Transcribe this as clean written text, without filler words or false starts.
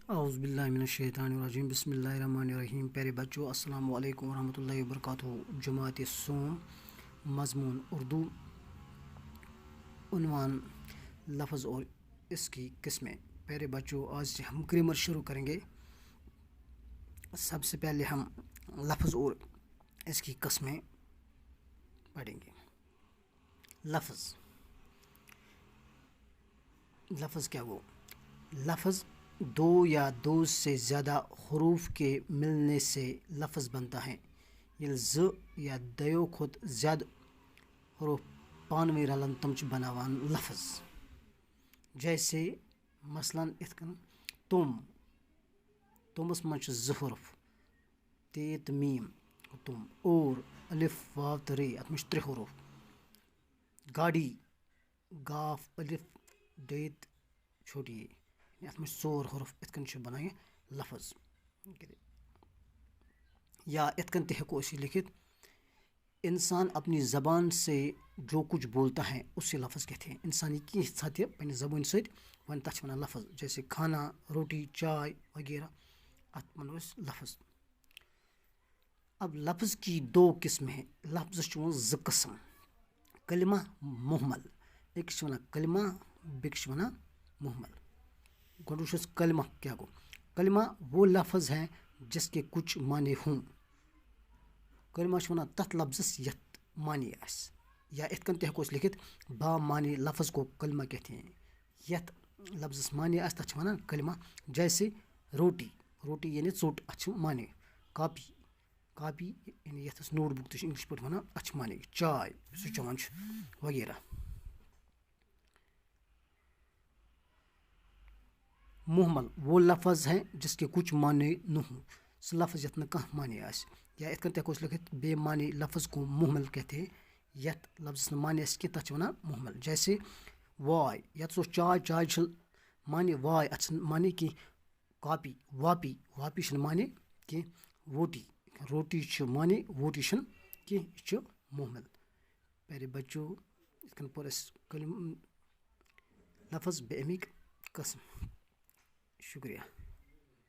औज़ुबिल्लाहिमिनश्शैतानिर्रजीम बिस्मिल्लाहिर्रहमानिर्रहीम। प्यारे बच्चों, अस्सलाम वालेकुम रहमतुल्लाहि व बरकातुहू। जमात सोम, मज़मून उर्दू, उन्वान लफ्ज़ और इसकी किस्में। प्यारे बच्चों, आज से हम ग्रामर शुरू करेंगे। सबसे पहले हम लफ्ज़ और इसकी किस्में पढ़ेंगे। लफ्ज़ क्या वो लफ्ज़ दो या दो से ज़्यादा हरूफ के मिलने से लफ्ज़ बनता है। ये ज़ या दयो खुद ज़्यादा हरूफ पानवे रलन तमच बनावान लफ्ज़। जैसे मसलन इतकन तुमस मंच ज़ हरूफ तेत मीम तुम और अलिफ वाव तरे अतमच त्रे हरूफ। गाड़ी गाफ अलिफ डेत छोटी अत में 4 हरूफ इतकन बनाए लफ्ज़। या इतकन हेको लिखित इंसान अपनी ज़बान से जो कुछ बोलता है उससे लफ्ज़ कहते हैं। इंसानी की सत्य अपनी ज़बान से वन तथ वन लफ्ज़। जैसे खाना, रोटी, चाय वगैरह अत मनो लफ्ज़। अब लफ्ज़ की दो किस्में हैं। लफ्ज़ ज़ किस्म कलिमा मुहमल। एक वन कलिमा बेक वन मुहमल। गोडुशस कलिमा क्या गो? कलिमा वो लफ्ज़ है जिसके कुछ माने हों। कलिमा वन तथ लफ्ज़स यत मानी आस। या इतकन हेको लिखित बा मानी लफ्ज़ को कलिमा कहते हैं। यत लफ्ज़स मानी आस तथ वन कलिमा। जैसे रोटी रोटी यानी चोट अच्छ माने। कापी कापी यानी यथ नोटबुक तो इंग्लिश पे वन अच्छ माने। चाय सु चवान वगैरह। मुहमल वो लफ्ज़ है जिसके कुछ माने न हो। सो लफ्ज़ यत न कह माने आस। या इतकन हेको लिखित बेमानी लफ्ज़ को मुहमल कहते हैं। यत लफ्ज़ माने आस कि तथ वन मुहमल। जैसे वाय यत सो चाय चाय माने वाय अच्छ माने कि कापी वापी वापी माने कि वोटी रोटी माने वोटी कि मुहमल। प्यारे बच्चों, इतकन पर लफ्ज़ बेमिक कस्म। शुक्रिया।